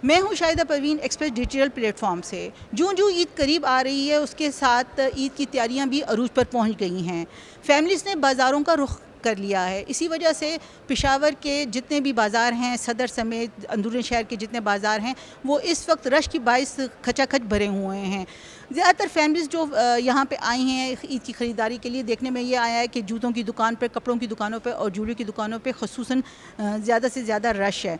मैं हूँ Shahida Parveen express digital platform से। जूं जूं ईद करीब आ रही है उसके साथ ईद की तैयारियां भी अरूज पर पहुंच गई हैं। फैमिलीज़ ने बाज़ारों का रुख कर लिया है। इसी वजह से पेशावर के जितने भी बाज़ार हैं, सदर समेत अंदरूनी शहर के जितने बाज़ार हैं, वो इस वक्त रश की बाइस खचाखच भरे हुए हैं। ज़्यादातर फैमिलीज़ जो यहाँ पे आई हैं ईद की ख़रीदारी के लिए, देखने में ये आया है कि जूतों की दुकान पर, कपड़ों की दुकानों पर और ज्वेलरी की दुकानों पर ख़ुसूसन ज़्यादा से ज़्यादा रश है।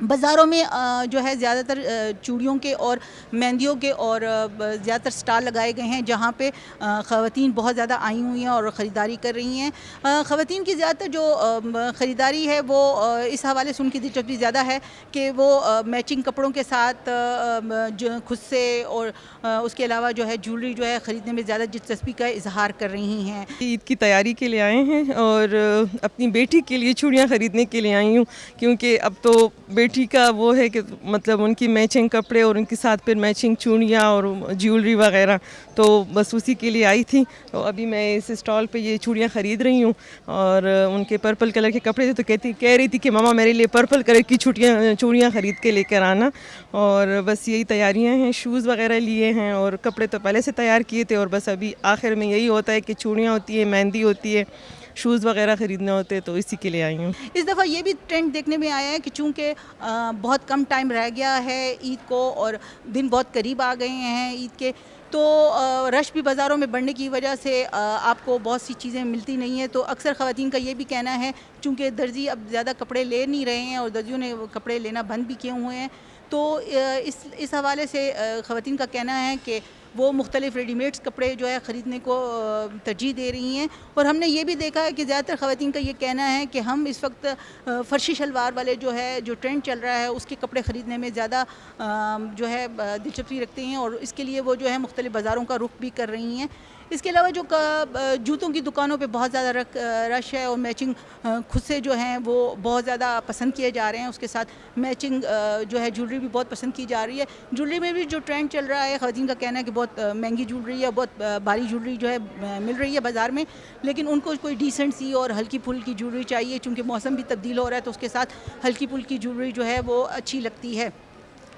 बाज़ारों में जो है ज़्यादातर चूड़ियों के और मेहंदियों के और ज़्यादातर स्टॉल लगाए गए हैं, जहाँ पे ख़वातीन बहुत ज़्यादा आई हुई हैं और ख़रीदारी कर रही हैं। ख़वातीन की ज़्यादातर जो ख़रीदारी है वो इस हवाले से उनकी दिलचस्पी ज़्यादा है कि वो मैचिंग कपड़ों के साथ जो खुद से और उसके अलावा जो है ज्वेलरी जो है ख़रीदने में ज़्यादा दिलचस्पी का इजहार कर रही हैं। ईद की तैयारी के लिए आए हैं और अपनी बेटी के लिए चूड़ियाँ ख़रीदने के लिए आई हूँ, क्योंकि अब तो बेटी का वो है कि मतलब उनकी मैचिंग कपड़े और उनके साथ फिर मैचिंग चूड़ियाँ और ज्वेलरी वगैरह, तो बस उसी के लिए आई थी। तो अभी मैं इस स्टॉल पे ये चूड़ियाँ ख़रीद रही हूँ और उनके पर्पल कलर के कपड़े थे, तो कह रही थी कि मामा मेरे लिए पर्पल कलर की चूड़ियाँ ख़रीद के लेकर आना। और बस यही तैयारियाँ हैं। शूज़ वगैरह लिए हैं और कपड़े तो पहले से तैयार किए थे, और बस अभी आखिर में यही होता है कि चूड़ियाँ होती है, मेहंदी होती है, शूज़ वगैरह ख़रीदने होते हैं, तो इसी के लिए आई हूँ। इस दफ़ा ये भी ट्रेंड देखने में आया है कि चूँकि बहुत कम टाइम रह गया है ईद को और दिन बहुत करीब आ गए हैं ईद के, तो रश भी बाज़ारों में बढ़ने की वजह से आपको बहुत सी चीज़ें मिलती नहीं हैं। तो अक्सर ख़वातीन का ये भी कहना है, चूँकि दर्जी अब ज़्यादा कपड़े ले नहीं रहे हैं और दर्जियों ने कपड़े लेना बंद भी किए हुए हैं, तो इस हवाले से ख़वातीन का कहना है कि वो मुख्तलिफ़ रेडीमेड्स कपड़े जो है ख़रीदने को तरजीह दे रही हैं। और हमने ये भी देखा है कि ज़्यादातर ख़वातीन का ये कहना है कि हम इस वक्त फ़र्शी शलवार वाले जो ट्रेंड चल रहा है उसके कपड़े ख़रीदने में ज़्यादा जो है दिलचस्पी रखते हैं, और इसके लिए वो जो है मुख्तलिफ़ बाज़ारों का रुख भी कर रही हैं। इसके अलावा जो जूतों की दुकानों पे बहुत ज़्यादा रश है और मैचिंग खुद से जो हैं वो बहुत ज़्यादा पसंद किए जा रहे हैं। उसके साथ मैचिंग जो है ज्वेलरी भी बहुत पसंद की जा रही है। ज्वेलरी में भी जो ट्रेंड चल रहा है, ख़वातीन का कहना है कि बहुत महंगी ज्वेलरी है, बहुत भारी ज्वेलरी जो है मिल रही है बाज़ार में, लेकिन उनको कोई डिसेंट सी और हल्की फुल्की ज्वेलरी चाहिए। चूँकि मौसम भी तब्दील हो रहा है, तो उसके साथ हल्की फुल्की ज्वेलरी जो है वो अच्छी लगती है।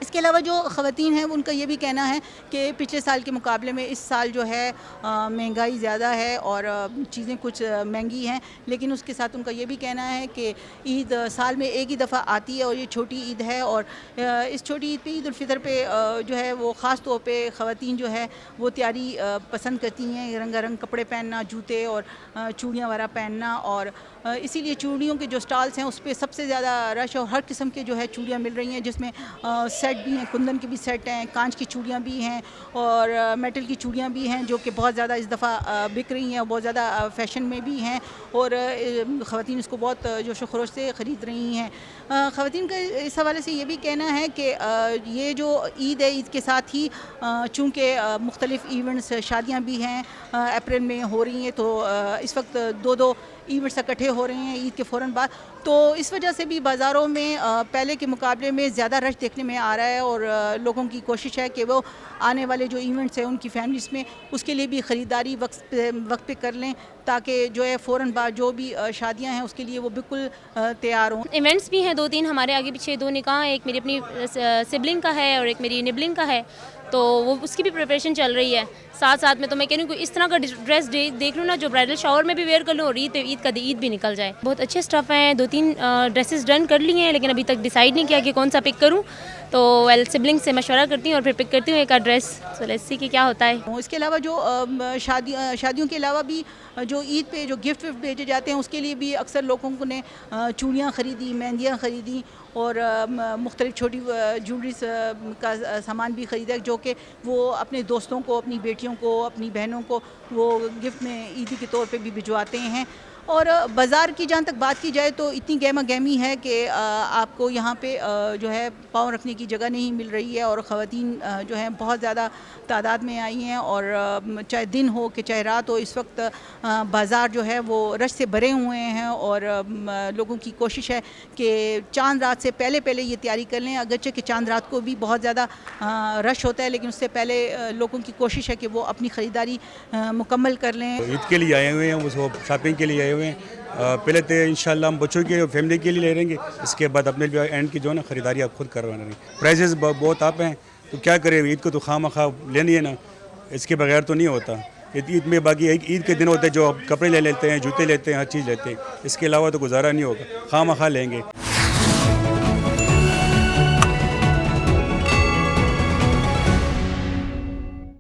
इसके अलावा जो ख़वातीन हैं उनका ये भी कहना है कि पिछले साल के मुकाबले में इस साल जो है महंगाई ज़्यादा है और चीज़ें कुछ महंगी हैं, लेकिन उसके साथ उनका ये भी कहना है कि ईद साल में एक ही दफ़ा आती है और ये छोटी ईद है, और इस छोटी ईद पे, ईद उल फितर पे जो है वो ख़ास तौर पे ख़वातीन जो है वो तैयारी पसंद करती हैं, रंगारंग कपड़े पहनना, जूते और चूड़ियाँ वगैरह पहनना। और इसीलिए चूड़ियों के जो स्टॉल्स हैं उस पर सबसे ज़्यादा रश, और हर किस्म के जो है चूड़ियाँ मिल रही हैं, जिसमें सेट भी हैं, कुंदन के भी सेट हैं, कांच की चूड़ियाँ भी हैं और मेटल की चूड़ियाँ भी हैं, जो कि बहुत ज़्यादा इस दफ़ा बिक रही हैं और बहुत ज़्यादा फ़ैशन में भी हैं, और ख़वातीन इसको बहुत जोश व खरोश से ख़रीद रही हैं। ख़वातीन का इस हवाले से ये भी कहना है कि ये जो ईद है, ईद के साथ ही चूँकि मुख्तलिफ़ इवेंट्स, शादियाँ भी हैं अप्रैल में हो रही हैं, तो इस वक्त दो इवेंट्स इकट्ठे हो रहे हैं ईद के फ़ौरन बाद, तो इस वजह से भी बाज़ारों में पहले के मुकाबले में ज़्यादा रश देखने में आ रहा है। और लोगों की कोशिश है कि वो आने वाले जो इवेंट्स हैं उनकी फैमिलीज़ में उसके लिए भी ख़रीदारी वक्त पे कर लें, ताकि जो है फ़ौरन बाद जो भी शादियां हैं उसके लिए वो बिल्कुल तैयार हों। इवेंट्स भी हैं 2-3 हमारे आगे पीछे, 2 निकाह, एक मेरी अपनी सिबलिंग का है और एक मेरी निबलिंग का है, तो वो उसकी भी प्रिपरेशन चल रही है। साथ साथ में तो मैं कह रही हूँ इस तरह का ड्रेस देख लूँ ना जो ब्राइडल शावर में भी वेयर कर लूँ और ईद भी निकल जाए। बहुत अच्छे स्टफ़ हैं, 2-3 ड्रेसेस डन कर लिए हैं, लेकिन अभी तक डिसाइड नहीं किया कि कौन सा पिक करूँ, तो सिबलिंग से मशवरा करती हूँ और फिर पिक करती हूँ एक आध ड्रेस। सो लेट्स सी कि क्या होता है। इसके अलावा जो शादियों के अलावा भी जो ईद पे जो गिफ्ट विफ्ट भेजे जाते हैं उसके लिए भी अक्सर लोगों ने चूड़ियाँ ख़रीदी, मेहंदियाँ ख़रीदी और मुख्तलिफ़ छोटी ज्वेलरीज का सामान भी ख़रीदा, जो कि वो अपने दोस्तों को, अपनी बेटियों को, अपनी बहनों को वो गिफ्ट में ईदी के तौर पे भी भिजवाते हैं। और बाज़ार की जहाँ तक बात की जाए तो इतनी गहमा गहमी है कि आपको यहाँ पे जो है पाँव रखने की जगह नहीं मिल रही है, और ख़वातीन जो हैं बहुत ज़्यादा तादाद में आई हैं, और चाहे दिन हो कि चाहे रात हो, इस वक्त बाज़ार जो है वो रश से भरे हुए हैं। और लोगों की कोशिश है कि चांद रात से पहले पहले ये तैयारी कर लें, अगरचे कि चांद रात को भी बहुत ज़्यादा रश होता है, लेकिन उससे पहले लोगों की कोशिश है कि वो अपनी ख़रीदारी मुकम्मल कर लें। ईद के लिए आए हुए हैं, उसको शॉपिंग के लिए आए हुए हैं। पहले तो इंशाल्लाह हम बच्चों के फैमिली के लिए ले लेंगे, इसके बाद अपने लिए एंड की जो है ना ख़रीदारी आप खुद करवाना रही। प्राइसेस बहुत आप हैं तो क्या करें, ईद को तो खामखा लेनी है ना, इसके बगैर तो नहीं होता। ईद में बाकी एक ईद के दिन होते हैं जो कपड़े ले लेते हैं, जूते लेते हैं, हर चीज़ लेते हैं, इसके अलावा तो गुजारा नहीं होगा, खामखा लेंगे।